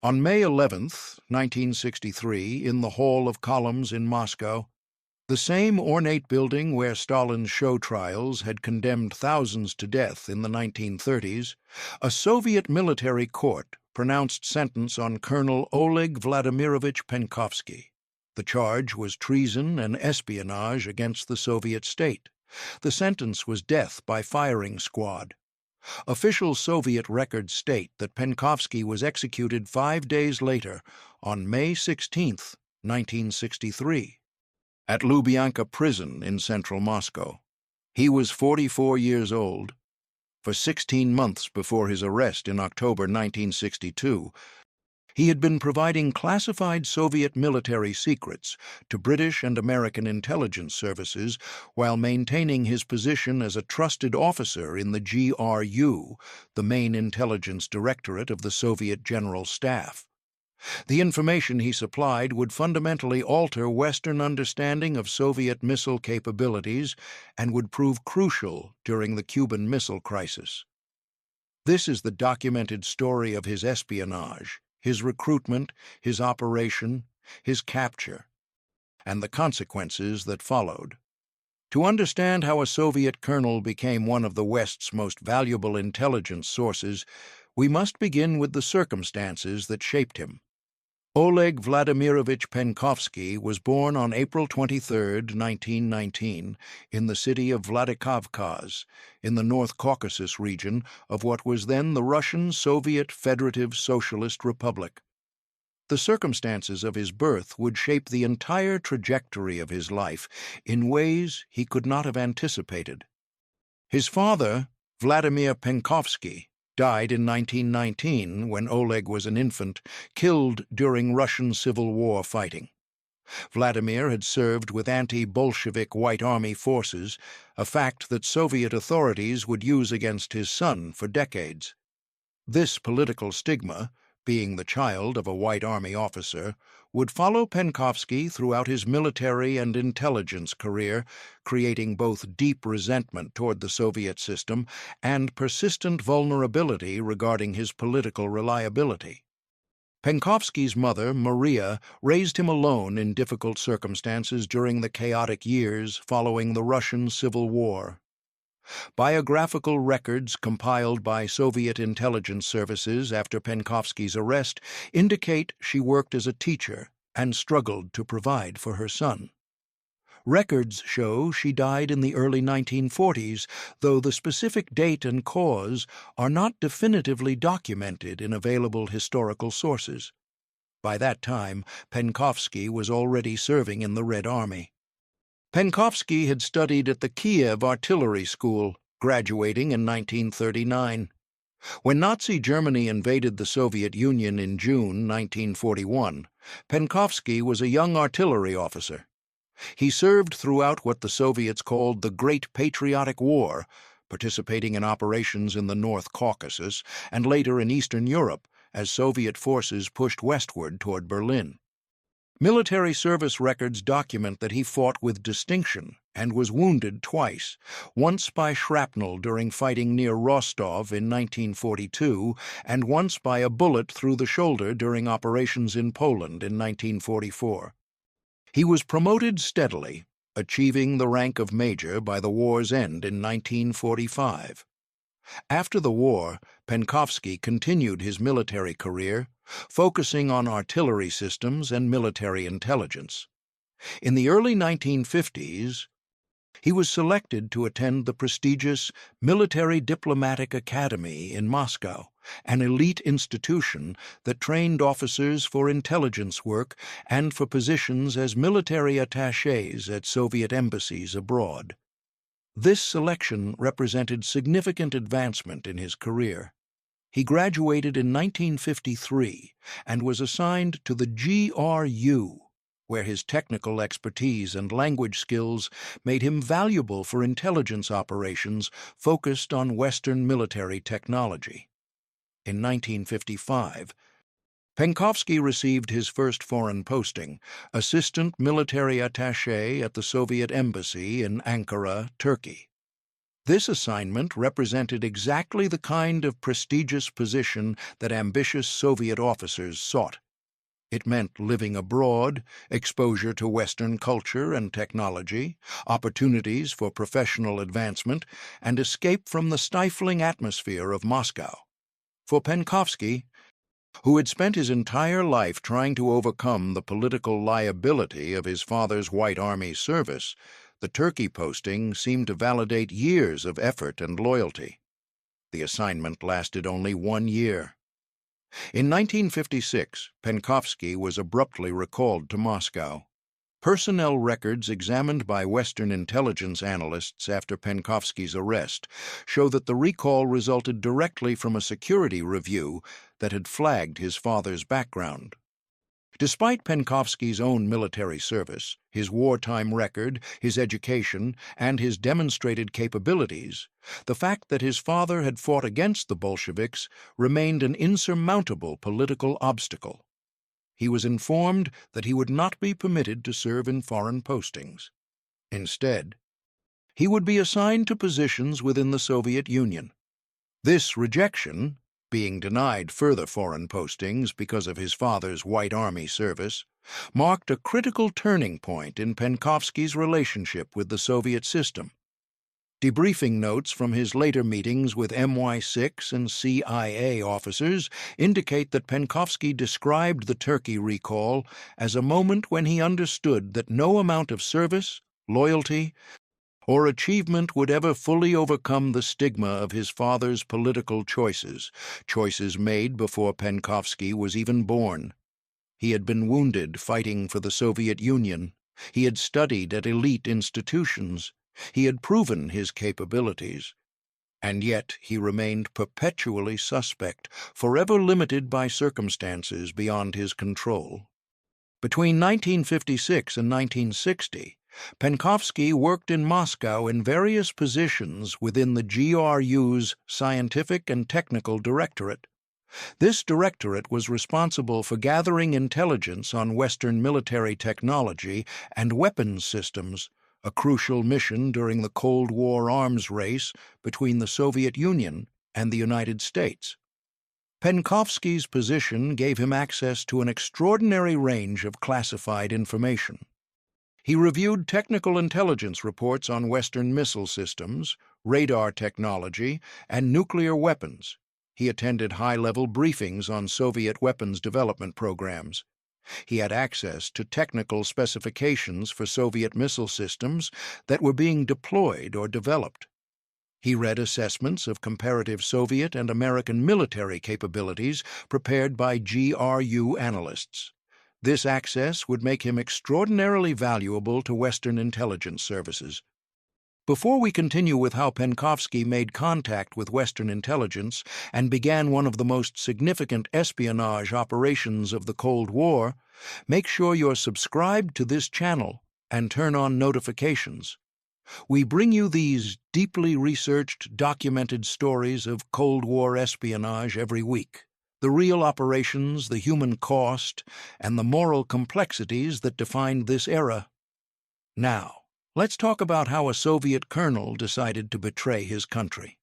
On May 11, 1963, in the Hall of Columns in Moscow, the same ornate building where Stalin's show trials had condemned thousands to death in the 1930s, a Soviet military court pronounced sentence on Colonel Oleg Vladimirovich Penkovsky. The charge was treason and espionage against the Soviet state. The sentence was death by firing squad. Official Soviet records state that Penkovsky was executed 5 days later, on May 16, 1963. At Lubyanka Prison in central Moscow. He was 44 years old. For 16 months before his arrest in October 1962, he had been providing classified Soviet military secrets to British and American intelligence services while maintaining his position as a trusted officer in the GRU, the main intelligence directorate of the Soviet General Staff. The information he supplied would fundamentally alter Western understanding of Soviet missile capabilities and would prove crucial during the Cuban Missile Crisis. This is the documented story of his espionage, his recruitment, his operation, his capture, and the consequences that followed. To understand how a Soviet colonel became one of the West's most valuable intelligence sources, we must begin with the circumstances that shaped him. Oleg Vladimirovich Penkovsky was born on April 23, 1919, in the city of Vladikavkaz, in the North Caucasus region of what was then the Russian Soviet Federative Socialist Republic. The circumstances of his birth would shape the entire trajectory of his life in ways he could not have anticipated. His father, Vladimir Penkovsky, died in 1919 when Oleg was an infant, killed during Russian Civil War fighting. Vladimir had served with anti-Bolshevik White Army forces, a fact that Soviet authorities would use against his son for decades. This political stigma, being the child of a White Army officer, would follow Penkovsky throughout his military and intelligence career, creating both deep resentment toward the Soviet system and persistent vulnerability regarding his political reliability. Penkovsky's mother, Maria, raised him alone in difficult circumstances during the chaotic years following the Russian Civil War. Biographical records compiled by Soviet intelligence services after Penkovsky's arrest indicate she worked as a teacher and struggled to provide for her son. Records show she died in the early 1940s, though the specific date and cause are not definitively documented in available historical sources. By that time, Penkovsky was already serving in the Red Army. Penkovsky had studied at the Kiev Artillery School, graduating in 1939. When Nazi Germany invaded the Soviet Union in June 1941, Penkovsky was a young artillery officer. He served throughout what the Soviets called the Great Patriotic War, participating in operations in the North Caucasus and later in Eastern Europe as Soviet forces pushed westward toward Berlin. Military service records document that he fought with distinction and was wounded twice, once by shrapnel during fighting near Rostov in 1942 and once by a bullet through the shoulder during operations in Poland in 1944. He was promoted steadily, achieving the rank of major by the war's end in 1945. After the war, Penkovsky continued his military career, focusing on artillery systems and military intelligence. In the early 1950s, he was selected to attend the prestigious Military Diplomatic Academy in Moscow, an elite institution that trained officers for intelligence work and for positions as military attachés at Soviet embassies abroad. This selection represented significant advancement in his career. He graduated in 1953 and was assigned to the GRU, where his technical expertise and language skills made him valuable for intelligence operations focused on Western military technology. In 1955, Penkovsky received his first foreign posting, assistant military attaché at the Soviet embassy in Ankara, Turkey. This assignment represented exactly the kind of prestigious position that ambitious Soviet officers sought. It meant living abroad, exposure to Western culture and technology, opportunities for professional advancement, and escape from the stifling atmosphere of Moscow. For Penkovsky, who had spent his entire life trying to overcome the political liability of his father's White Army service, the Turkey posting seemed to validate years of effort and loyalty. The assignment lasted only 1 year. In 1956, Penkovsky was abruptly recalled to Moscow. Personnel records examined by Western intelligence analysts after Penkovsky's arrest show that the recall resulted directly from a security review that had flagged his father's background. Despite Penkovsky's own military service, his wartime record, his education, and his demonstrated capabilities, the fact that his father had fought against the Bolsheviks remained an insurmountable political obstacle. He was informed that he would not be permitted to serve in foreign postings. Instead, he would be assigned to positions within the Soviet Union. This rejection, being denied further foreign postings because of his father's White Army service, marked a critical turning point in Penkovsky's relationship with the Soviet system. Debriefing notes from his later meetings with MI6 and CIA officers indicate that Penkovsky described the Turkey recall as a moment when he understood that no amount of service, loyalty, or achievement would ever fully overcome the stigma of his father's political choices made before Penkovsky was even born. He had been wounded fighting for the Soviet Union. He had studied at elite institutions. He had proven his capabilities. And yet he remained perpetually suspect, forever limited by circumstances beyond his control. Between 1956 and 1960, Penkovsky worked in Moscow in various positions within the GRU's Scientific and Technical Directorate. This directorate was responsible for gathering intelligence on Western military technology and weapons systems, a crucial mission during the Cold War arms race between the Soviet Union and the United States. Penkovsky's position gave him access to an extraordinary range of classified information. He reviewed technical intelligence reports on Western missile systems, radar technology, and nuclear weapons. He attended high-level briefings on Soviet weapons development programs. He had access to technical specifications for Soviet missile systems that were being deployed or developed. He read assessments of comparative Soviet and American military capabilities prepared by GRU analysts. This access would make him extraordinarily valuable to Western intelligence services. Before we continue with how Penkovsky made contact with Western intelligence and began one of the most significant espionage operations of the Cold War, make sure you're subscribed to this channel and turn on notifications. We bring you these deeply researched, documented stories of Cold War espionage every week. The real operations, the human cost, and the moral complexities that defined this era. Now, let's talk about how a Soviet colonel decided to betray his country.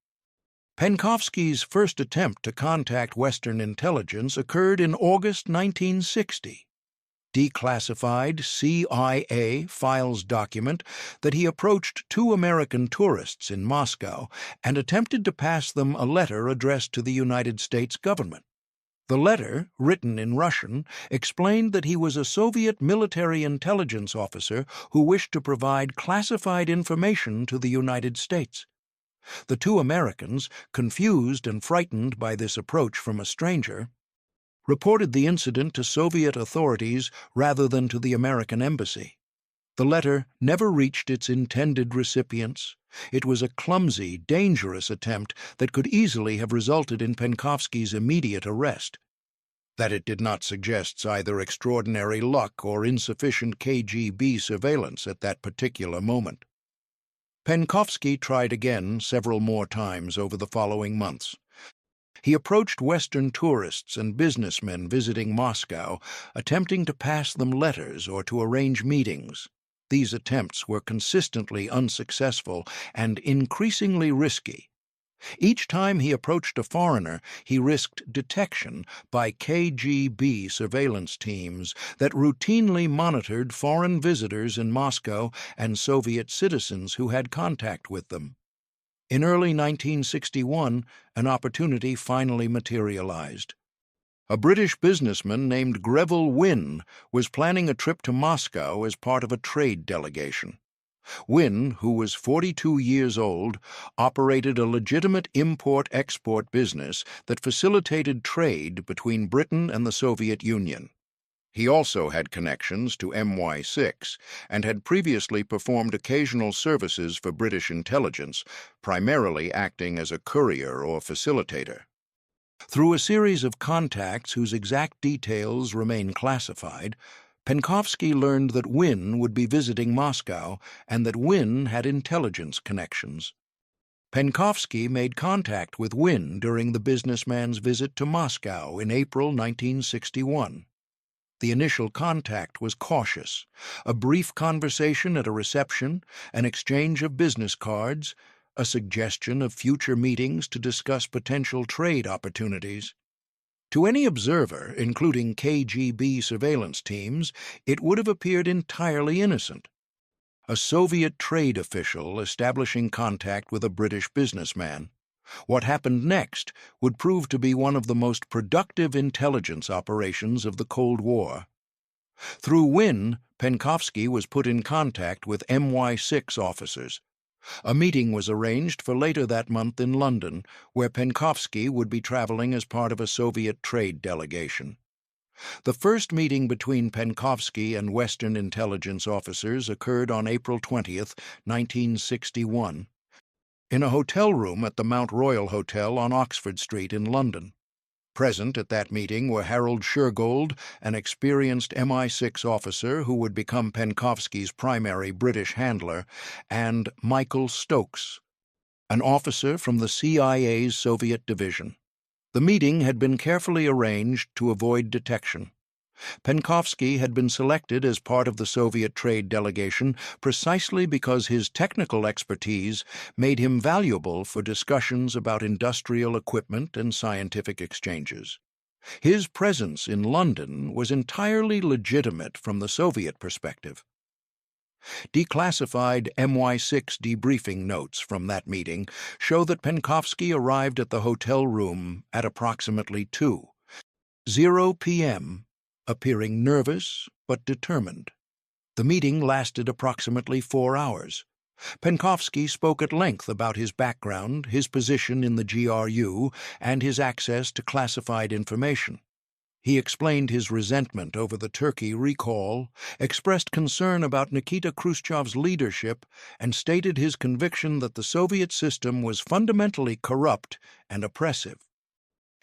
Penkovsky's first attempt to contact Western intelligence occurred in August 1960. Declassified CIA files document that he approached 2 American tourists in Moscow and attempted to pass them a letter addressed to the United States government. The letter, written in Russian, explained that he was a Soviet military intelligence officer who wished to provide classified information to the United States. The 2 Americans, confused and frightened by this approach from a stranger, reported the incident to Soviet authorities rather than to the American embassy. The letter never reached its intended recipients. It was a clumsy, dangerous attempt that could easily have resulted in Penkovsky's immediate arrest. That it did not suggests either extraordinary luck or insufficient KGB surveillance at that particular moment. Penkovsky tried again several more times over the following months. He approached Western tourists and businessmen visiting Moscow, attempting to pass them letters or to arrange meetings. These attempts were consistently unsuccessful and increasingly risky. Each time he approached a foreigner, he risked detection by KGB surveillance teams that routinely monitored foreign visitors in Moscow and Soviet citizens who had contact with them. In early 1961, an opportunity finally materialized. A British businessman named Greville Wynne was planning a trip to Moscow as part of a trade delegation. Wynne, who was 42 years old, operated a legitimate import-export business that facilitated trade between Britain and the Soviet Union. He also had connections to MI5 and had previously performed occasional services for British intelligence, primarily acting as a courier or facilitator. Through a series of contacts whose exact details remain classified, Penkovsky learned that Wynne would be visiting Moscow and that Wynne had intelligence connections. Penkovsky made contact with Wynne during the businessman's visit to Moscow in April 1961. The initial contact was cautious: a brief conversation at a reception, an exchange of business cards, a suggestion of future meetings to discuss potential trade opportunities. To any observer, including KGB surveillance teams, it would have appeared entirely innocent. A Soviet trade official establishing contact with a British businessman. What happened next would prove to be one of the most productive intelligence operations of the Cold War. Through Wynne, Penkovsky was put in contact with MI6 officers. A meeting was arranged for later that month in London, where Penkovsky would be traveling as part of a Soviet trade delegation. The first meeting between Penkovsky and Western intelligence officers occurred on April 20, 1961, in a hotel room at the Mount Royal Hotel on Oxford Street in London. Present at that meeting were Harold Shergold, an experienced MI6 officer who would become Penkovsky's primary British handler, and Michael Stokes, an officer from the CIA's Soviet division. The meeting had been carefully arranged to avoid detection. Penkovsky had been selected as part of the Soviet trade delegation precisely because his technical expertise made him valuable for discussions about industrial equipment and scientific exchanges. His presence in London was entirely legitimate from the Soviet perspective. Declassified MI6 debriefing notes from that meeting show that Penkovsky arrived at the hotel room at approximately 2:00 p.m., appearing nervous but determined. The meeting lasted approximately 4 hours. Penkovsky spoke at length about his background, his position in the GRU, and his access to classified information. He explained his resentment over the Turkey recall, expressed concern about Nikita Khrushchev's leadership, and stated his conviction that the Soviet system was fundamentally corrupt and oppressive.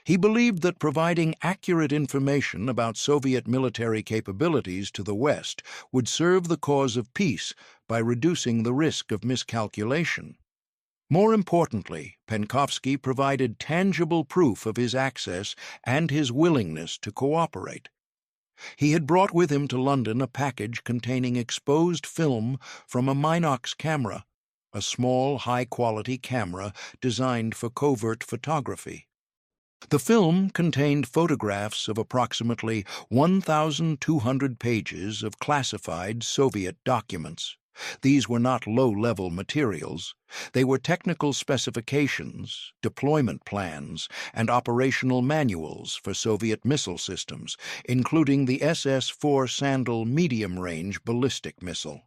He believed that providing accurate information about Soviet military capabilities to the West would serve the cause of peace by reducing the risk of miscalculation. More importantly, Penkovsky provided tangible proof of his access and his willingness to cooperate. He had brought with him to London a package containing exposed film from a Minox camera, a small, high-quality camera designed for covert photography. The film contained photographs of approximately 1,200 pages of classified Soviet documents. These were not low-level materials. They were technical specifications, deployment plans, and operational manuals for Soviet missile systems, including the SS-4 Sandal medium-range ballistic missile.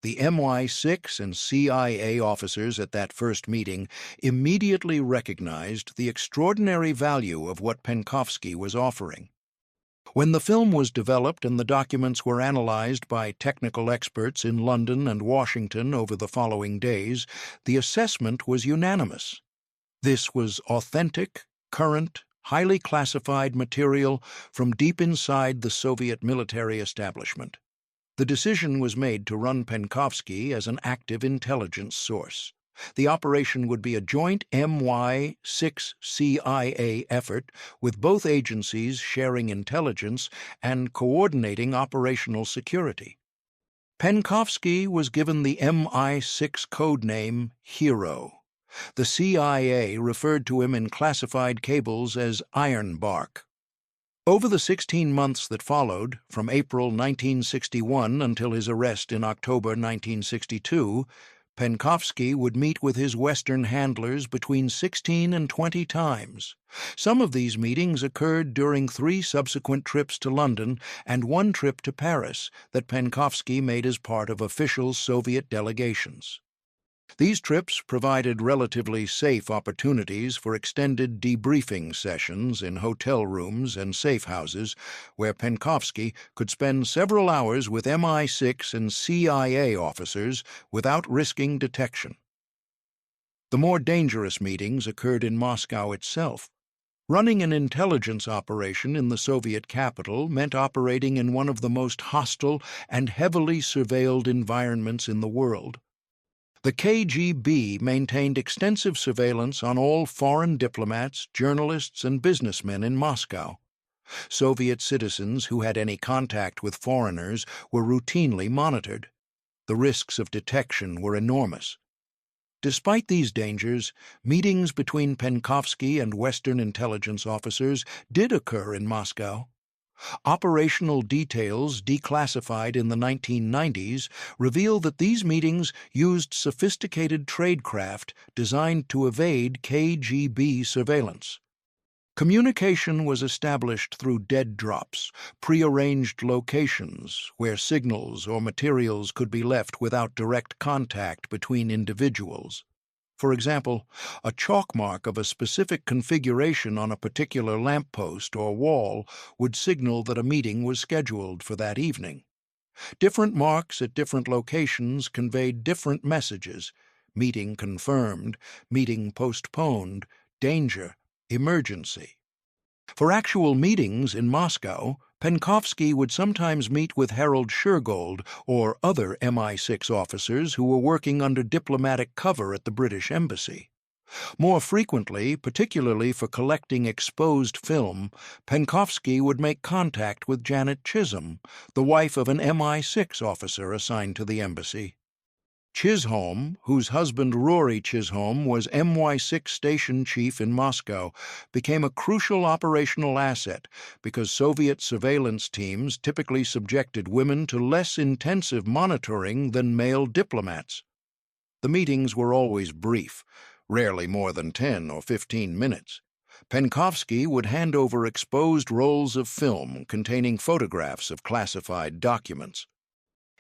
The MI6 and CIA officers at that first meeting immediately recognized the extraordinary value of what Penkovsky was offering. When the film was developed and the documents were analyzed by technical experts in London and Washington over the following days, the assessment was unanimous. This was authentic, current, highly classified material from deep inside the Soviet military establishment. The decision was made to run Penkovsky as an active intelligence source. The operation would be a joint MI6-CIA effort, with both agencies sharing intelligence and coordinating operational security. Penkovsky was given the MI6 codename Hero. The CIA referred to him in classified cables as Ironbark. Over the 16 months that followed, from April 1961 until his arrest in October 1962, Penkovsky would meet with his Western handlers between 16 and 20 times. Some of these meetings occurred during 3 subsequent trips to London and 1 trip to Paris that Penkovsky made as part of official Soviet delegations. These trips provided relatively safe opportunities for extended debriefing sessions in hotel rooms and safe houses, where Penkovsky could spend several hours with MI6 and CIA officers without risking detection. The more dangerous meetings occurred in Moscow itself. Running an intelligence operation in the Soviet capital meant operating in one of the most hostile and heavily surveilled environments in the world. The KGB maintained extensive surveillance on all foreign diplomats, journalists, and businessmen in Moscow. Soviet citizens who had any contact with foreigners were routinely monitored. The risks of detection were enormous. Despite these dangers, meetings between Penkovsky and Western intelligence officers did occur in Moscow. Operational details declassified in the 1990s reveal that these meetings used sophisticated tradecraft designed to evade KGB surveillance. Communication was established through dead drops, prearranged locations where signals or materials could be left without direct contact between individuals. For example, a chalk mark of a specific configuration on a particular lamppost or wall would signal that a meeting was scheduled for that evening. Different marks at different locations conveyed different messages: meeting confirmed, meeting postponed, danger, emergency. For actual meetings in Moscow, Penkovsky would sometimes meet with Harold Shergold or other MI6 officers who were working under diplomatic cover at the British Embassy. More frequently, particularly for collecting exposed film, Penkovsky would make contact with Janet Chisholm, the wife of an MI6 officer assigned to the embassy. Chisholm, whose husband Rory Chisholm was MI6 station chief in Moscow, became a crucial operational asset because Soviet surveillance teams typically subjected women to less intensive monitoring than male diplomats. The meetings were always brief, rarely more than 10 or 15 minutes. Penkovsky would hand over exposed rolls of film containing photographs of classified documents.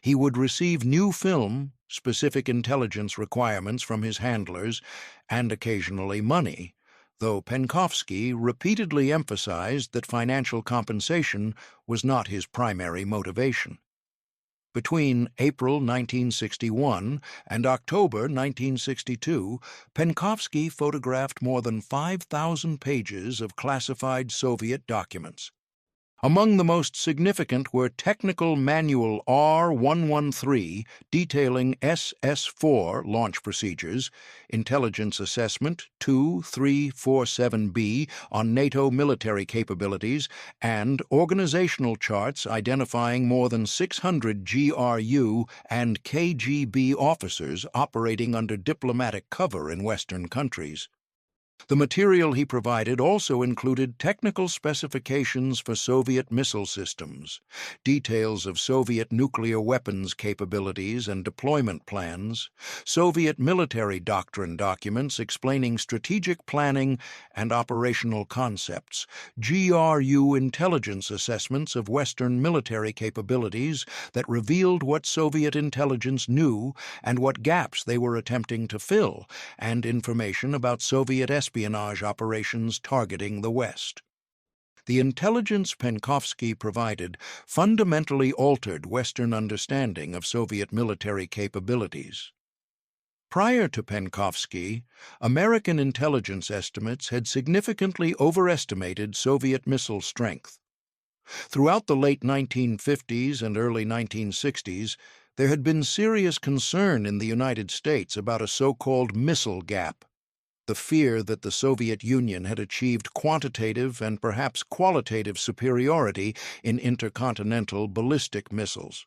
He would receive new film, specific intelligence requirements from his handlers, and occasionally money, though Penkovsky repeatedly emphasized that financial compensation was not his primary motivation. Between April 1961 and October 1962, Penkovsky photographed more than 5,000 pages of classified Soviet documents. Among the most significant were Technical Manual R113 detailing SS-4 launch procedures, Intelligence Assessment 2347B on NATO military capabilities, and organizational charts identifying more than 600 GRU and KGB officers operating under diplomatic cover in Western countries. The material he provided also included technical specifications for Soviet missile systems, details of Soviet nuclear weapons capabilities and deployment plans, Soviet military doctrine documents explaining strategic planning and operational concepts, GRU intelligence assessments of Western military capabilities that revealed what Soviet intelligence knew and what gaps they were attempting to fill, and information about Soviet espionage operations targeting the West. The intelligence Penkovsky provided fundamentally altered Western understanding of Soviet military capabilities. Prior to Penkovsky, American intelligence estimates had significantly overestimated Soviet missile strength. Throughout the late 1950s and early 1960s, there had been serious concern in the United States about a so-called missile gap, the fear that the Soviet Union had achieved quantitative and perhaps qualitative superiority in intercontinental ballistic missiles.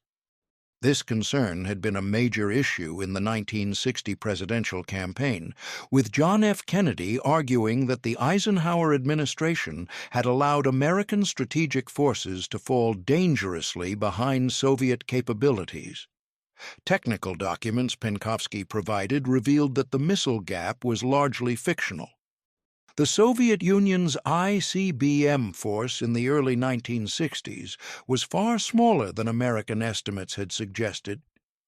This concern had been a major issue in the 1960 presidential campaign, with John F. Kennedy arguing that the Eisenhower administration had allowed American strategic forces to fall dangerously behind Soviet capabilities. Technical documents Penkovsky provided revealed that the missile gap was largely fictional. The Soviet Union's ICBM force in the early 1960s was far smaller than American estimates had suggested.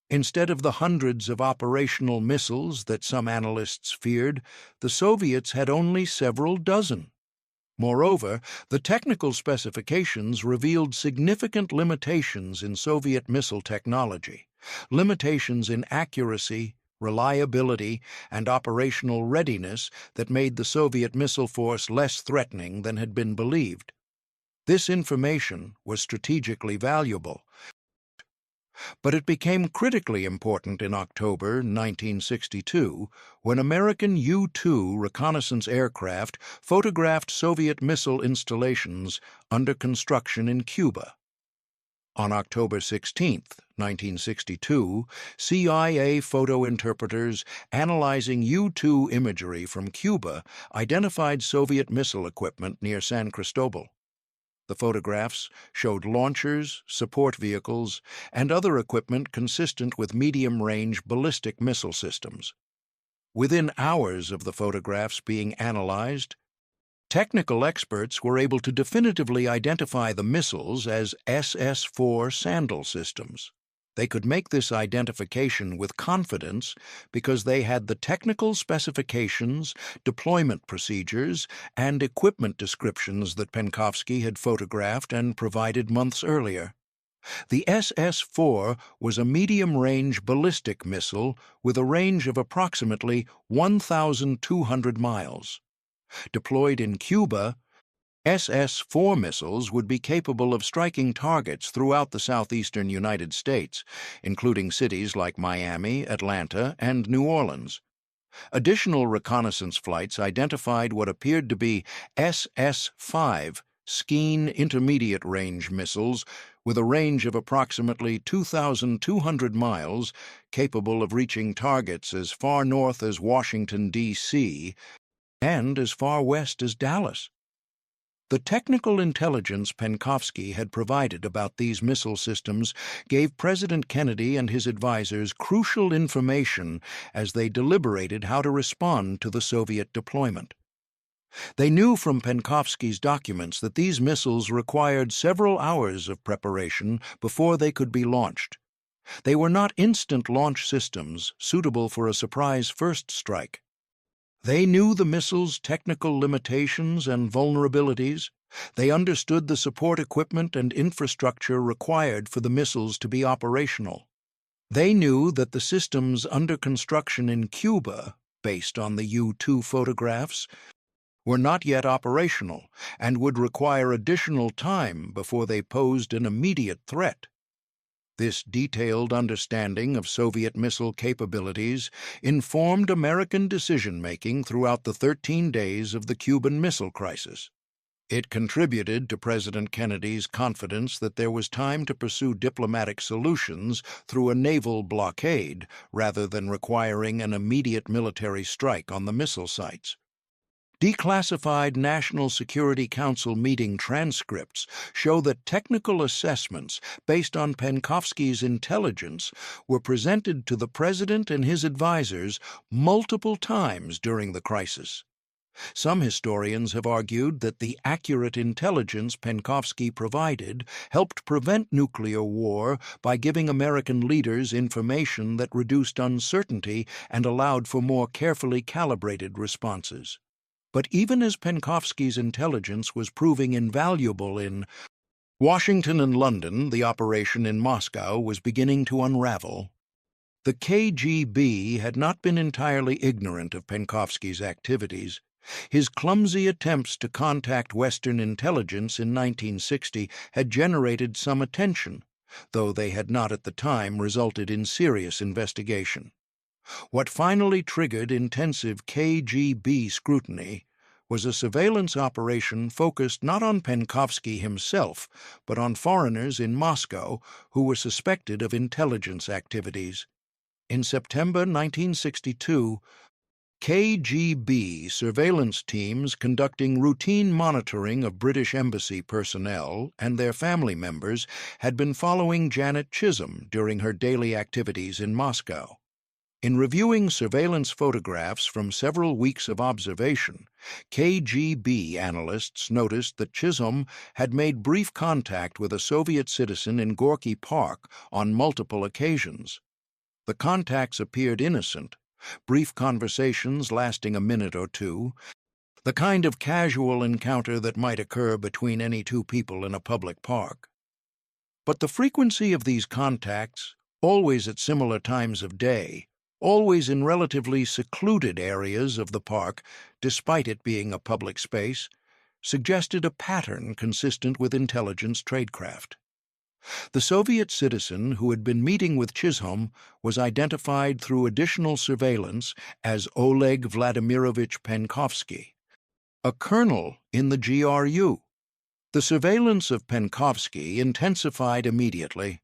Instead of the hundreds of operational missiles that some analysts feared, the Soviets had only several dozen. Moreover, the technical specifications revealed significant limitations in Soviet missile technology, limitations in accuracy, reliability, and operational readiness that made the Soviet missile force less threatening than had been believed. This information was strategically valuable, but it became critically important in October 1962 when American U-2 reconnaissance aircraft photographed Soviet missile installations under construction in Cuba. On October 16, 1962, CIA photo interpreters analyzing U-2 imagery from Cuba identified Soviet missile equipment near San Cristobal. The photographs showed launchers, support vehicles, and other equipment consistent with medium-range ballistic missile systems. Within hours of the photographs being analyzed, technical experts were able to definitively identify the missiles as SS-4 Sandal systems. They could make this identification with confidence because they had the technical specifications, deployment procedures, and equipment descriptions that Penkovsky had photographed and provided months earlier. The SS-4 was a medium-range ballistic missile with a range of approximately 1,200 miles. Deployed in Cuba, SS-4 missiles would be capable of striking targets throughout the southeastern United States, including cities like Miami, Atlanta, and New Orleans. Additional reconnaissance flights identified what appeared to be SS-5 Skeen intermediate-range missiles with a range of approximately 2,200 miles, capable of reaching targets as far north as Washington, D.C., and as far west as Dallas. The technical intelligence Penkovsky had provided about these missile systems gave President Kennedy and his advisers crucial information as they deliberated how to respond to the Soviet deployment. They knew from Penkovsky's documents that these missiles required several hours of preparation before they could be launched. They were not instant launch systems suitable for a surprise first strike. They knew the missile's technical limitations and vulnerabilities. They understood the support equipment and infrastructure required for the missiles to be operational. They knew that the systems under construction in Cuba, based on the U-2 photographs, were not yet operational and would require additional time before they posed an immediate threat. This detailed understanding of Soviet missile capabilities informed American decision-making throughout the 13 days of the Cuban Missile Crisis. It contributed to President Kennedy's confidence that there was time to pursue diplomatic solutions through a naval blockade rather than requiring an immediate military strike on the missile sites. Declassified National Security Council meeting transcripts show that technical assessments based on Penkovsky's intelligence were presented to the President and his advisers multiple times during the crisis. Some historians have argued that the accurate intelligence Penkovsky provided helped prevent nuclear war by giving American leaders information that reduced uncertainty and allowed for more carefully calibrated responses. But even as Penkovsky's intelligence was proving invaluable in Washington and London, the operation in Moscow was beginning to unravel. The KGB had not been entirely ignorant of Penkovsky's activities. His clumsy attempts to contact Western intelligence in 1960 had generated some attention, though they had not at the time resulted in serious investigation. What finally triggered intensive KGB scrutiny was a surveillance operation focused not on Penkovsky himself, but on foreigners in Moscow who were suspected of intelligence activities. In September 1962, KGB surveillance teams conducting routine monitoring of British embassy personnel and their family members had been following Janet Chisholm during her daily activities in Moscow. In reviewing surveillance photographs from several weeks of observation, KGB analysts noticed that Chisholm had made brief contact with a Soviet citizen in Gorky Park on multiple occasions. The contacts appeared innocent, brief conversations lasting a minute or two, the kind of casual encounter that might occur between any two people in a public park. But the frequency of these contacts, always at similar times of day, always in relatively secluded areas of the park, despite it being a public space, suggested a pattern consistent with intelligence tradecraft. The Soviet citizen who had been meeting with Chisholm was identified through additional surveillance as Oleg Vladimirovich Penkovsky, a colonel in the GRU. The surveillance of Penkovsky intensified immediately.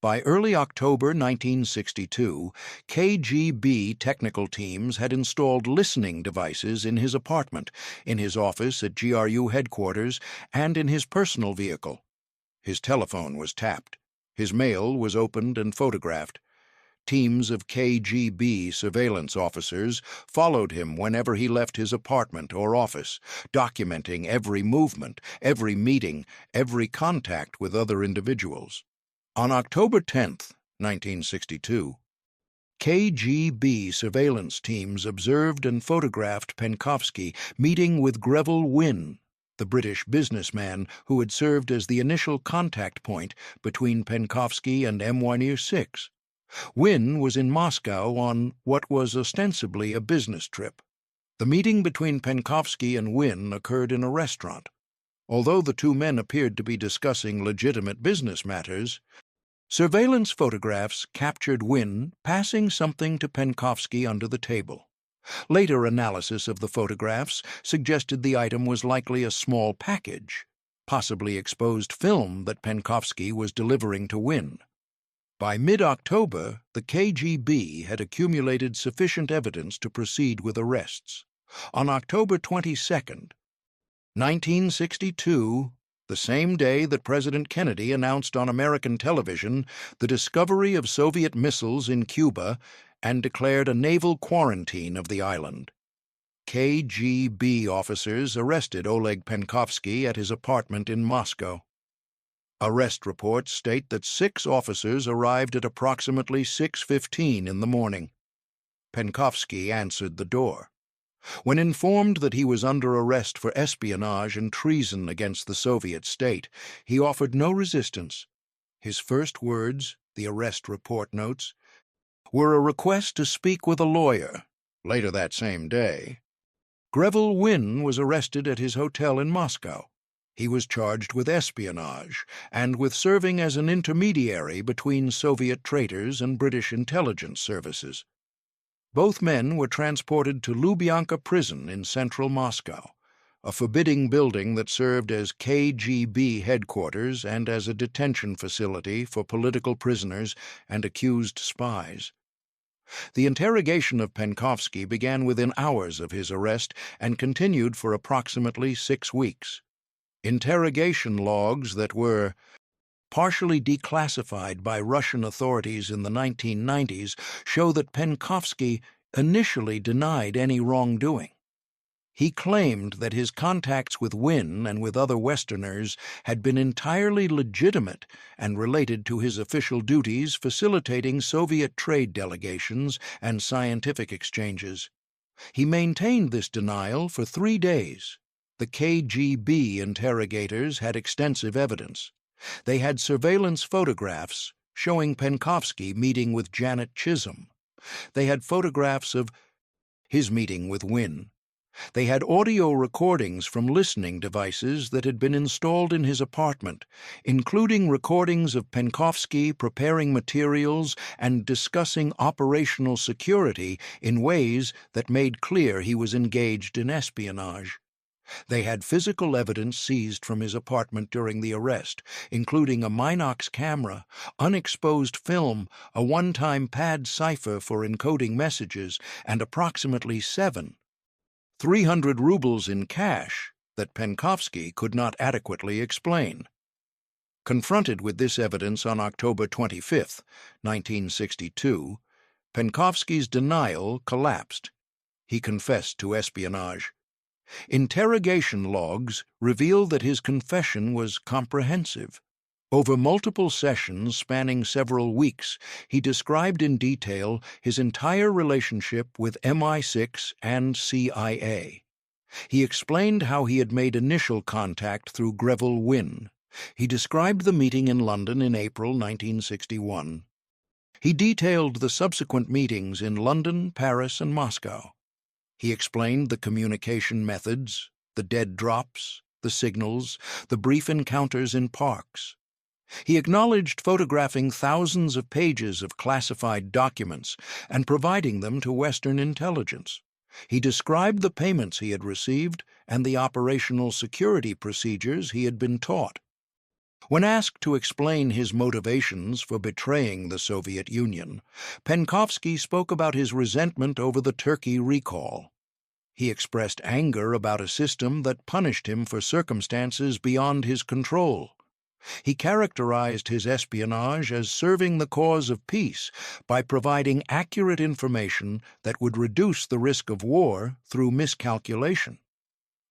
By early October 1962, KGB technical teams had installed listening devices in his apartment, in his office at GRU headquarters, and in his personal vehicle. His telephone was tapped. His mail was opened and photographed. Teams of KGB surveillance officers followed him whenever he left his apartment or office, documenting every movement, every meeting, every contact with other individuals. On October 10, 1962, KGB surveillance teams observed and photographed Penkovsky meeting with Greville Wynne, the British businessman who had served as the initial contact point between Penkovsky and MI5. Wynne was in Moscow on what was ostensibly a business trip. The meeting between Penkovsky and Wynne occurred in a restaurant. Although the two men appeared to be discussing legitimate business matters, surveillance photographs captured Wynne passing something to Penkovsky under the table. Later analysis of the photographs suggested the item was likely a small package, possibly exposed film that Penkovsky was delivering to Wynne. By mid-October, the KGB had accumulated sufficient evidence to proceed with arrests. On October 22, 1962, the same day that President Kennedy announced on American television the discovery of Soviet missiles in Cuba and declared a naval quarantine of the island, KGB officers arrested Oleg Penkovsky at his apartment in Moscow. Arrest reports state that 6 officers arrived at approximately 6:15 in the morning. Penkovsky answered the door. When informed that he was under arrest for espionage and treason against the Soviet state, he offered no resistance. His first words, the arrest report notes, were a request to speak with a lawyer. Later that same day, Greville Wynne was arrested at his hotel in Moscow. He was charged with espionage and with serving as an intermediary between Soviet traitors and British intelligence services. Both men were transported to Lubyanka Prison in central Moscow, a forbidding building that served as KGB headquarters and as a detention facility for political prisoners and accused spies. The interrogation of Penkovsky began within hours of his arrest and continued for approximately 6 weeks. Interrogation logs that were partially declassified by Russian authorities in the 1990s show that Penkovsky initially denied any wrongdoing. He claimed that his contacts with Wynne and with other Westerners had been entirely legitimate and related to his official duties facilitating Soviet trade delegations and scientific exchanges. He maintained this denial for 3 days. The KGB interrogators had extensive evidence. They had surveillance photographs showing Penkovsky meeting with Janet Chisholm. They had photographs of his meeting with Wynne. They had audio recordings from listening devices that had been installed in his apartment, including recordings of Penkovsky preparing materials and discussing operational security in ways that made clear he was engaged in espionage. They had physical evidence seized from his apartment during the arrest, including a Minox camera, unexposed film, a one-time pad cipher for encoding messages, and approximately 300 rubles in cash that Penkovsky could not adequately explain. Confronted with this evidence on October 25, 1962, Penkovsky's denial collapsed. He confessed to espionage. Interrogation logs reveal that his confession was comprehensive. Over multiple sessions spanning several weeks, he described in detail his entire relationship with MI6 and CIA. He explained how he had made initial contact through Greville Wynne. He described the meeting in London in April 1961. He detailed the subsequent meetings in London, Paris, and Moscow. He explained the communication methods, the dead drops, the signals, the brief encounters in parks. He acknowledged photographing thousands of pages of classified documents and providing them to Western intelligence. He described the payments he had received and the operational security procedures he had been taught. When asked to explain his motivations for betraying the Soviet Union, Penkovsky spoke about his resentment over the Turkey recall. He expressed anger about a system that punished him for circumstances beyond his control. He characterized his espionage as serving the cause of peace by providing accurate information that would reduce the risk of war through miscalculation.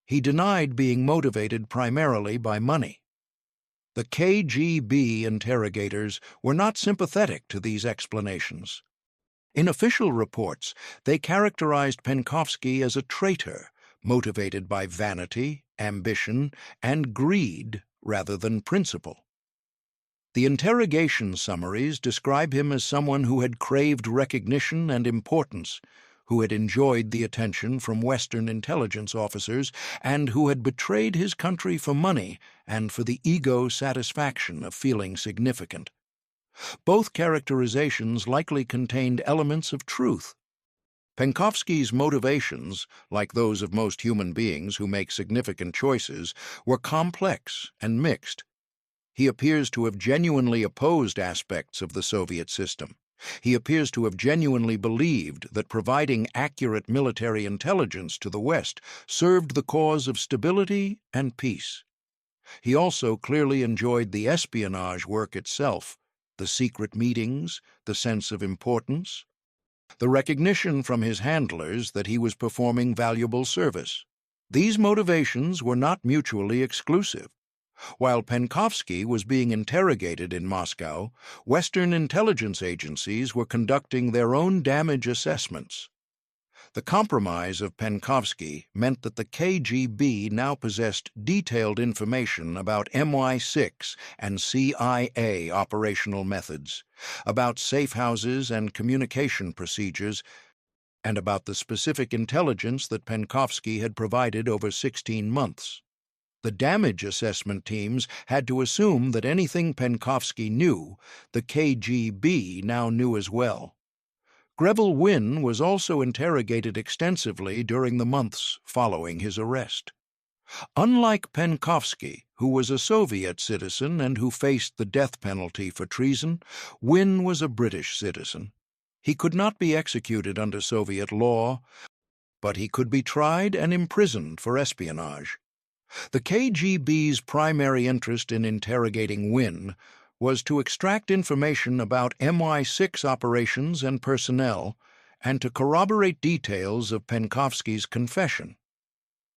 He denied being motivated primarily by money. The KGB interrogators were not sympathetic to these explanations. In official reports, they characterized Penkovsky as a traitor, motivated by vanity, ambition, and greed rather than principle. The interrogation summaries describe him as someone who had craved recognition and importance, who had enjoyed the attention from Western intelligence officers, and who had betrayed his country for money and for the ego satisfaction of feeling significant. Both characterizations likely contained elements of truth. Penkovsky's motivations, like those of most human beings who make significant choices, were complex and mixed. He appears to have genuinely opposed aspects of the Soviet system. He appears to have genuinely believed that providing accurate military intelligence to the West served the cause of stability and peace. He also clearly enjoyed the espionage work itself, the secret meetings, the sense of importance, the recognition from his handlers that he was performing valuable service. These motivations were not mutually exclusive. While Penkovsky was being interrogated in Moscow, Western intelligence agencies were conducting their own damage assessments. The compromise of Penkovsky meant that the KGB now possessed detailed information about MI6 and CIA operational methods, about safe houses and communication procedures, and about the specific intelligence that Penkovsky had provided over 16 months. The damage assessment teams had to assume that anything Penkovsky knew, the KGB now knew as well. Greville Wynne was also interrogated extensively during the months following his arrest. Unlike Penkovsky, who was a Soviet citizen and who faced the death penalty for treason, Wynne was a British citizen. He could not be executed under Soviet law, but he could be tried and imprisoned for espionage. The KGB's primary interest in interrogating Wynne was to extract information about MI6 operations and personnel and to corroborate details of Penkovsky's confession.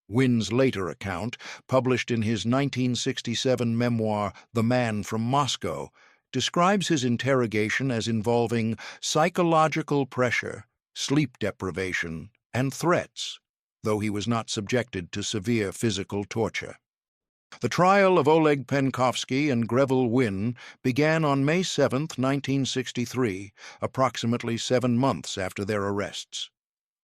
Wynne's later account, published in his 1967 memoir The Man from Moscow, describes his interrogation as involving psychological pressure, sleep deprivation, and threats, though he was not subjected to severe physical torture. The trial of Oleg Penkovsky and Greville Wynne began on May 7, 1963, approximately 7 months after their arrests.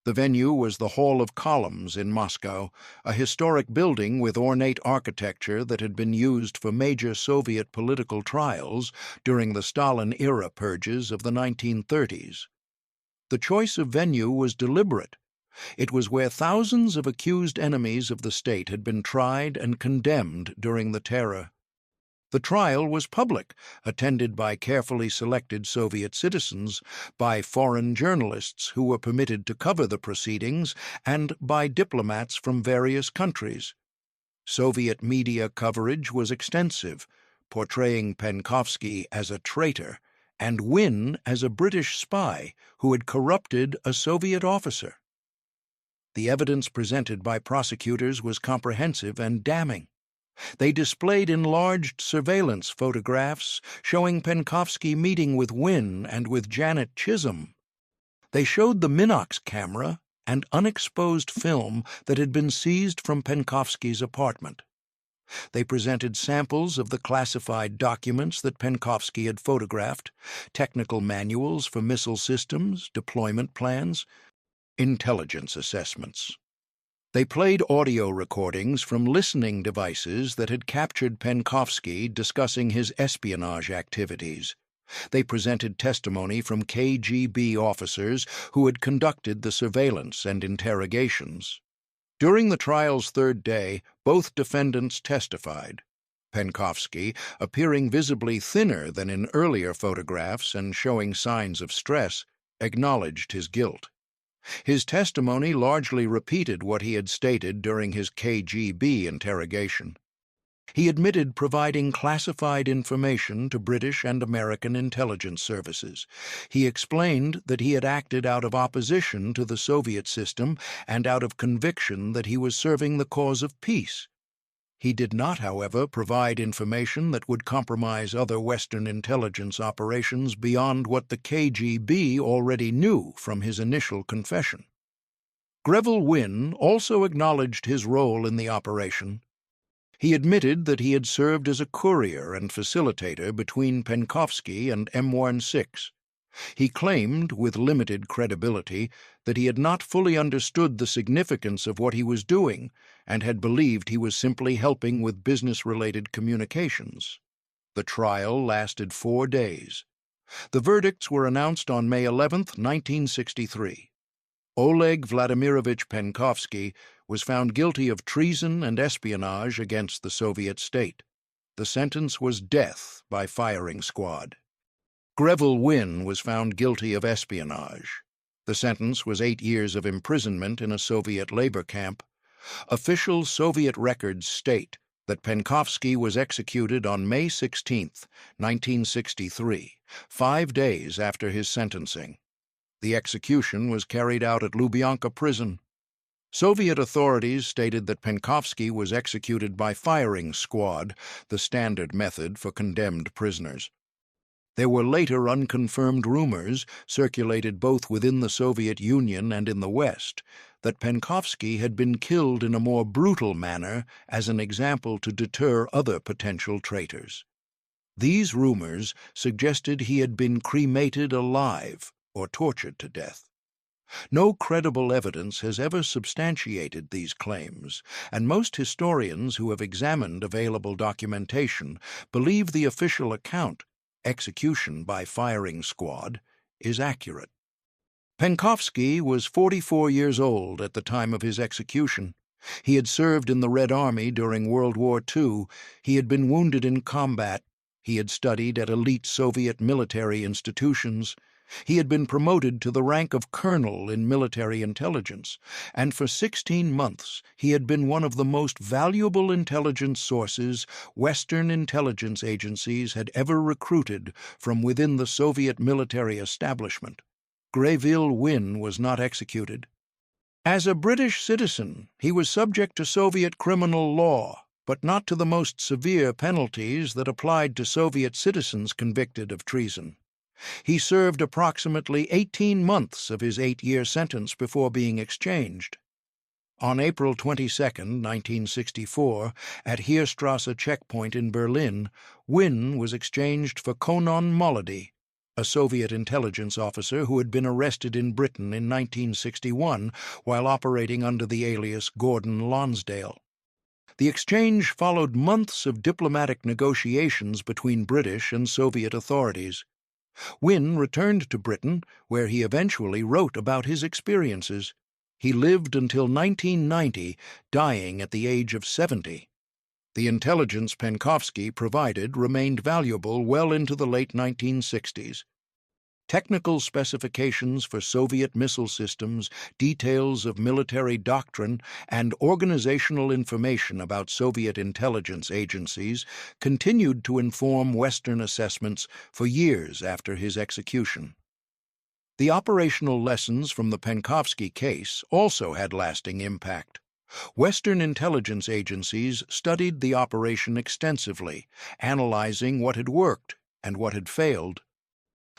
The venue was the Hall of Columns in Moscow, a historic building with ornate architecture that had been used for major Soviet political trials during the Stalin-era purges of the 1930s. The choice of venue was deliberate. It was where thousands of accused enemies of the state had been tried and condemned during the terror. The trial was public, attended by carefully selected Soviet citizens, by foreign journalists who were permitted to cover the proceedings, and by diplomats from various countries. Soviet media coverage was extensive, portraying Penkovsky as a traitor and Wynne as a British spy who had corrupted a Soviet officer. The evidence presented by prosecutors was comprehensive and damning. They displayed enlarged surveillance photographs showing Penkovsky meeting with Wynne and with Janet Chisholm. They showed the Minox camera and unexposed film that had been seized from Penkovsky's apartment. They presented samples of the classified documents that Penkovsky had photographed, technical manuals for missile systems, deployment plans, intelligence assessments. They played audio recordings from listening devices that had captured Penkovsky discussing his espionage activities. They presented testimony from KGB officers who had conducted the surveillance and interrogations. During the trial's third day, both defendants testified. Penkovsky, appearing visibly thinner than in earlier photographs and showing signs of stress, acknowledged his guilt. His testimony largely repeated what he had stated during his KGB interrogation. He admitted providing classified information to British and American intelligence services. He explained that he had acted out of opposition to the Soviet system and out of conviction that he was serving the cause of peace. He did not, however, provide information that would compromise other Western intelligence operations beyond what the KGB already knew from his initial confession. Greville Wynne also acknowledged his role in the operation. He admitted that he had served as a courier and facilitator between Penkovsky and M16. He claimed, with limited credibility, that he had not fully understood the significance of what he was doing and had believed he was simply helping with business-related communications. The trial lasted 4 days. The verdicts were announced on May 11, 1963. Oleg Vladimirovich Penkovsky was found guilty of treason and espionage against the Soviet state. The sentence was death by firing squad. Greville Wynne was found guilty of espionage. The sentence was 8 years of imprisonment in a Soviet labor camp. Official Soviet records state that Penkovsky was executed on May 16, 1963, 5 days after his sentencing. The execution was carried out at Lubyanka Prison. Soviet authorities stated that Penkovsky was executed by firing squad, the standard method for condemned prisoners. There were later unconfirmed rumors, circulated both within the Soviet Union and in the West, that Penkovsky had been killed in a more brutal manner as an example to deter other potential traitors. These rumors suggested he had been cremated alive or tortured to death. No credible evidence has ever substantiated these claims, and most historians who have examined available documentation believe the official account, execution by firing squad, is accurate. Penkovsky was 44 years old at the time of his execution. He had served in the Red Army during World War II. He had been wounded in combat. He had studied at elite Soviet military institutions. He had been promoted to the rank of colonel in military intelligence, and for 16 months he had been one of the most valuable intelligence sources Western intelligence agencies had ever recruited from within the Soviet military establishment. Greville Wynne was not executed. As a British citizen, he was subject to Soviet criminal law, but not to the most severe penalties that applied to Soviet citizens convicted of treason. He served approximately 18 months of his 8-year sentence before being exchanged. On April 22, 1964, at Heerstrasse checkpoint in Berlin, Wynne was exchanged for Colonel Molody, a Soviet intelligence officer who had been arrested in Britain in 1961 while operating under the alias Gordon Lonsdale. The exchange followed months of diplomatic negotiations between British and Soviet authorities. Wynne returned to Britain, where he eventually wrote about his experiences. He lived until 1990, dying at the age of 70. The intelligence Penkovsky provided remained valuable well into the late 1960s. Technical specifications for Soviet missile systems, details of military doctrine, and organizational information about Soviet intelligence agencies continued to inform Western assessments for years after his execution. The operational lessons from the Penkovsky case also had lasting impact. Western intelligence agencies studied the operation extensively, analyzing what had worked and what had failed.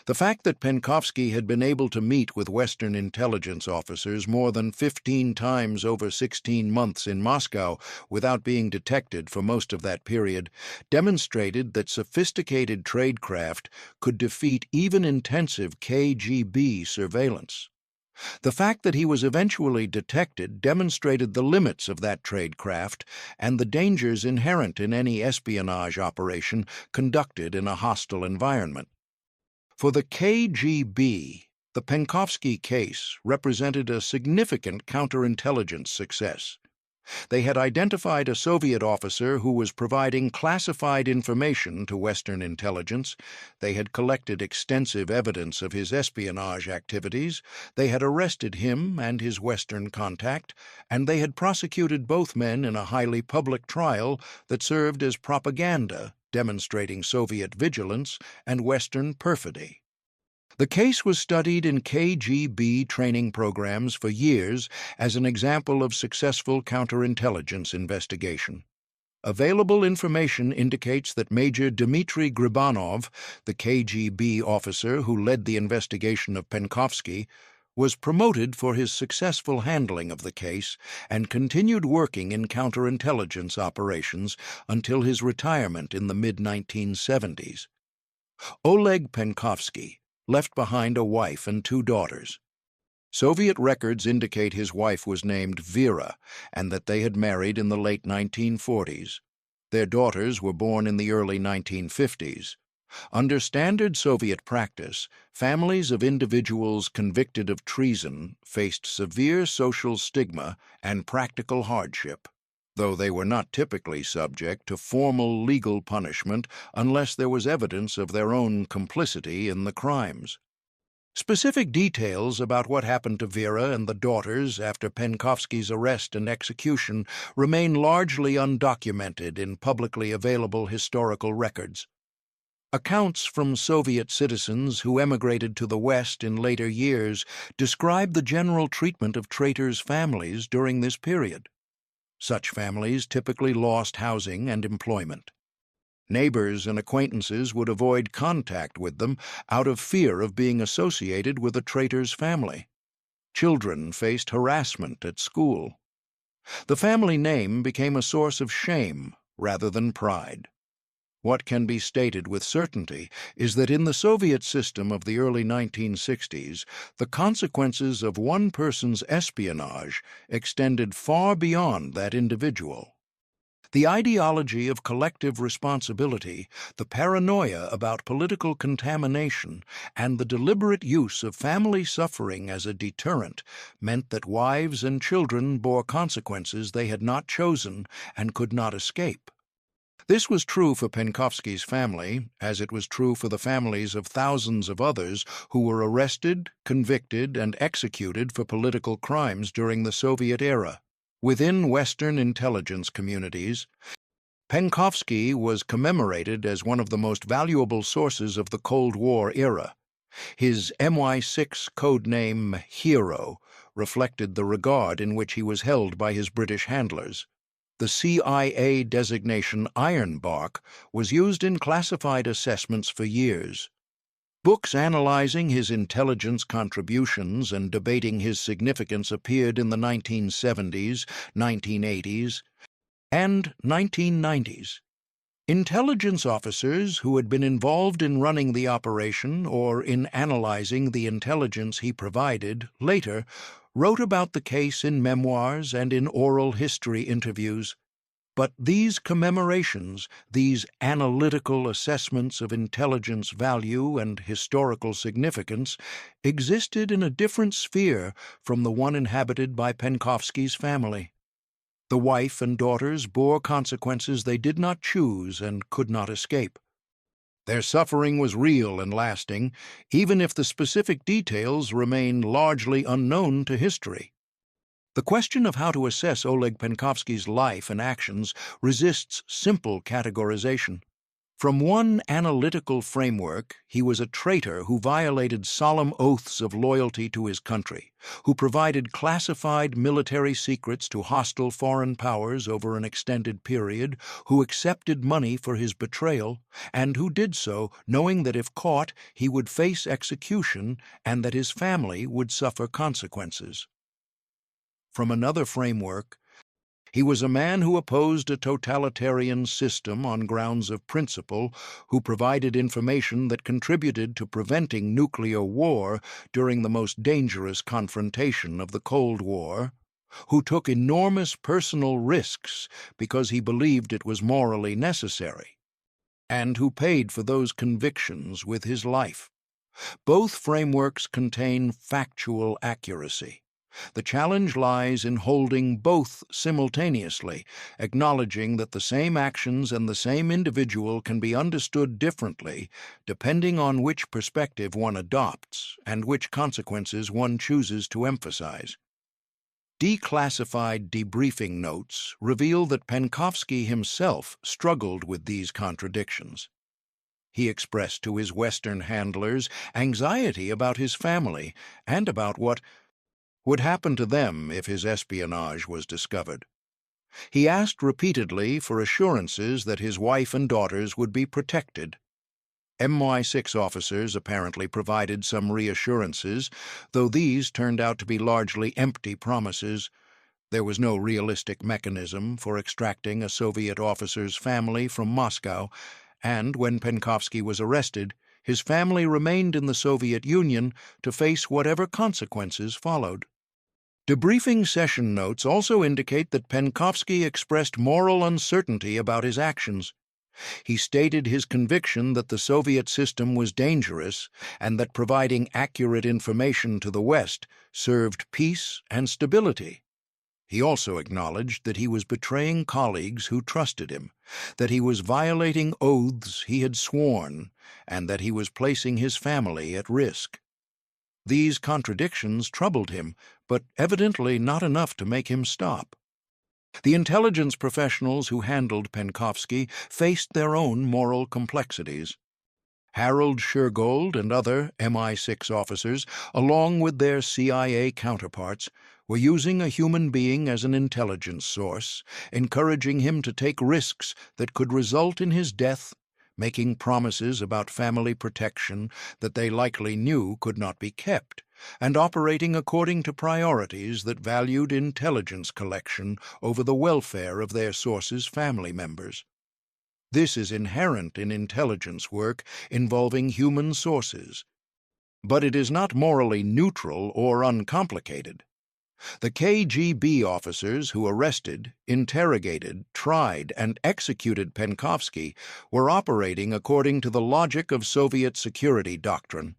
The fact that Penkovsky had been able to meet with Western intelligence officers more than 15 times over 16 months in Moscow without being detected for most of that period demonstrated that sophisticated tradecraft could defeat even intensive KGB surveillance. The fact that he was eventually detected demonstrated the limits of that tradecraft and the dangers inherent in any espionage operation conducted in a hostile environment. For the KGB, the Penkovsky case represented a significant counterintelligence success. They had identified a Soviet officer who was providing classified information to Western intelligence. They had collected extensive evidence of his espionage activities. They had arrested him and his Western contact, and they had prosecuted both men in a highly public trial that served as propaganda, demonstrating Soviet vigilance and Western perfidy. The case was studied in KGB training programs for years as an example of successful counterintelligence investigation. Available information indicates that Major Dmitry Gribanov, the KGB officer who led the investigation of Penkovsky, was promoted for his successful handling of the case and continued working in counterintelligence operations until his retirement in the mid-1970s. Oleg Penkovsky left behind a wife and 2 daughters. Soviet records indicate his wife was named Vera and that they had married in the late 1940s. Their daughters were born in the early 1950s. Under standard Soviet practice, families of individuals convicted of treason faced severe social stigma and practical hardship, though they were not typically subject to formal legal punishment unless there was evidence of their own complicity in the crimes. Specific details about what happened to Vera and the daughters after Penkovsky's arrest and execution remain largely undocumented in publicly available historical records. Accounts from Soviet citizens who emigrated to the West in later years describe the general treatment of traitors' families during this period. Such families typically lost housing and employment. Neighbors and acquaintances would avoid contact with them out of fear of being associated with a traitor's family. Children faced harassment at school. The family name became a source of shame rather than pride. What can be stated with certainty is that in the Soviet system of the early 1960s, the consequences of one person's espionage extended far beyond that individual. The ideology of collective responsibility, the paranoia about political contamination, and the deliberate use of family suffering as a deterrent meant that wives and children bore consequences they had not chosen and could not escape. This was true for Penkovsky's family, as it was true for the families of thousands of others who were arrested, convicted, and executed for political crimes during the Soviet era. Within Western intelligence communities, Penkovsky was commemorated as one of the most valuable sources of the Cold War era. His MI6 codename Hero reflected the regard in which he was held by his British handlers. The CIA designation Ironbark was used in classified assessments for years. Books analyzing his intelligence contributions and debating his significance appeared in the 1970s, 1980s, and 1990s. Intelligence officers who had been involved in running the operation or in analyzing the intelligence he provided later wrote about the case in memoirs and in oral history interviews. But these commemorations, these analytical assessments of intelligence value and historical significance, existed in a different sphere from the one inhabited by Penkovsky's family. The wife and daughters bore consequences they did not choose and could not escape. Their suffering was real and lasting, even if the specific details remain largely unknown to history. The question of how to assess Oleg Penkovsky's life and actions resists simple categorization. From one analytical framework, he was a traitor who violated solemn oaths of loyalty to his country, who provided classified military secrets to hostile foreign powers over an extended period, who accepted money for his betrayal, and who did so knowing that if caught, he would face execution and that his family would suffer consequences. From another framework, he was a man who opposed a totalitarian system on grounds of principle, who provided information that contributed to preventing nuclear war during the most dangerous confrontation of the Cold War, who took enormous personal risks because he believed it was morally necessary, and who paid for those convictions with his life. Both frameworks contain factual accuracy. The challenge lies in holding both simultaneously, acknowledging that the same actions and the same individual can be understood differently depending on which perspective one adopts and which consequences one chooses to emphasize. Declassified debriefing notes reveal that Penkovsky himself struggled with these contradictions. He expressed to his Western handlers anxiety about his family and about what would happen to them if his espionage was discovered. He asked repeatedly for assurances that his wife and daughters would be protected. MI6 officers apparently provided some reassurances, though these turned out to be largely empty promises. There was no realistic mechanism for extracting a Soviet officer's family from Moscow, and when Penkovsky was arrested, his family remained in the Soviet Union to face whatever consequences followed. Debriefing session notes also indicate that Penkovsky expressed moral uncertainty about his actions. He stated his conviction that the Soviet system was dangerous and that providing accurate information to the West served peace and stability. He also acknowledged that he was betraying colleagues who trusted him, that he was violating oaths he had sworn, and that he was placing his family at risk. These contradictions troubled him, but evidently not enough to make him stop. The intelligence professionals who handled Penkovsky faced their own moral complexities. Harold Shergold and other MI6 officers, along with their CIA counterparts, were using a human being as an intelligence source, encouraging him to take risks that could result in his death, making promises about family protection that they likely knew could not be kept, and operating according to priorities that valued intelligence collection over the welfare of their sources' family members. This is inherent in intelligence work involving human sources, but it is not morally neutral or uncomplicated. The KGB officers who arrested, interrogated, tried, and executed Penkovsky were operating according to the logic of Soviet security doctrine.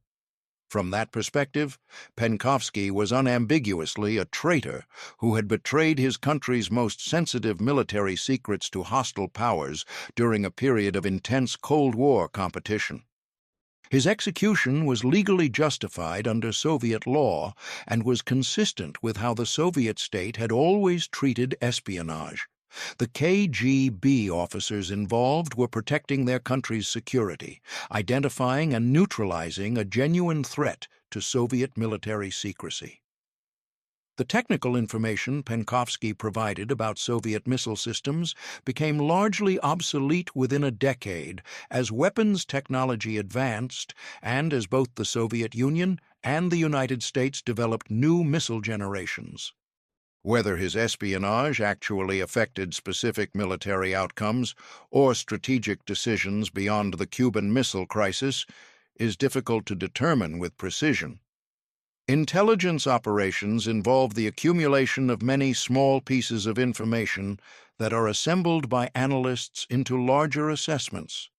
From that perspective, Penkovsky was unambiguously a traitor who had betrayed his country's most sensitive military secrets to hostile powers during a period of intense Cold War competition. His execution was legally justified under Soviet law and was consistent with how the Soviet state had always treated espionage. The KGB officers involved were protecting their country's security, identifying and neutralizing a genuine threat to Soviet military secrecy. The technical information Penkovsky provided about Soviet missile systems became largely obsolete within a decade as weapons technology advanced and as both the Soviet Union and the United States developed new missile generations. Whether his espionage actually affected specific military outcomes or strategic decisions beyond the Cuban Missile Crisis is difficult to determine with precision. Intelligence operations involve the accumulation of many small pieces of information that are assembled by analysts into larger assessments.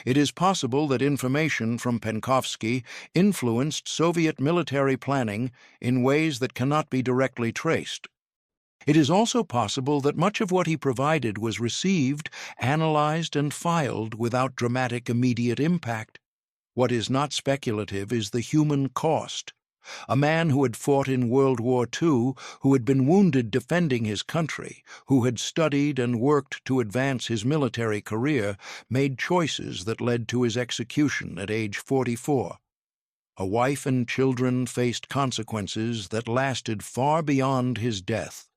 It is possible that information from Penkovsky influenced Soviet military planning in ways that cannot be directly traced. It is also possible that much of what he provided was received, analyzed, and filed without dramatic immediate impact. What is not speculative is the human cost. A man who had fought in World War II, who had been wounded defending his country, who had studied and worked to advance his military career, made choices that led to his execution at age 44. A wife and children faced consequences that lasted far beyond his death.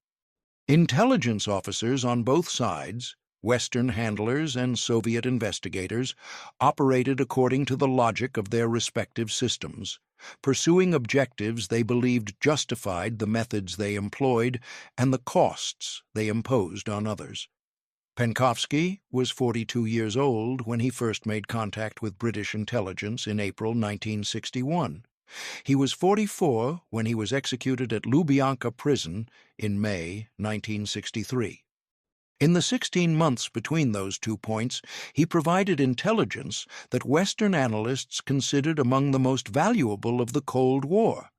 Intelligence officers on both sides, Western handlers and Soviet investigators, operated according to the logic of their respective systems, pursuing objectives they believed justified the methods they employed and the costs they imposed on others. Penkovsky was 42 years old when he first made contact with British intelligence in April 1961. He was 44 when he was executed at Lubyanka Prison in May 1963. In the 16 months between those 2 points, he provided intelligence that Western analysts considered among the most valuable of the Cold War.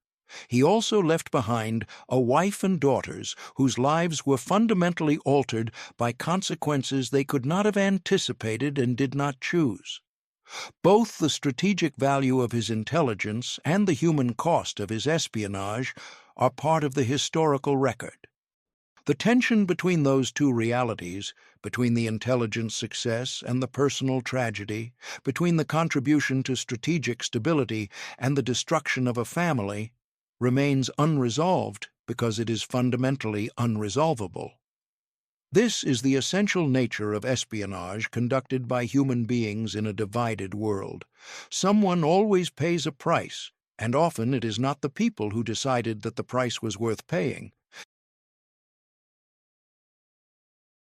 He also left behind a wife and daughters whose lives were fundamentally altered by consequences they could not have anticipated and did not choose. Both the strategic value of his intelligence and the human cost of his espionage are part of the historical record. The tension between those two realities, between the intelligence success and the personal tragedy, between the contribution to strategic stability and the destruction of a family, remains unresolved because it is fundamentally unresolvable. This is the essential nature of espionage conducted by human beings in a divided world. Someone always pays a price, and often it is not the people who decided that the price was worth paying,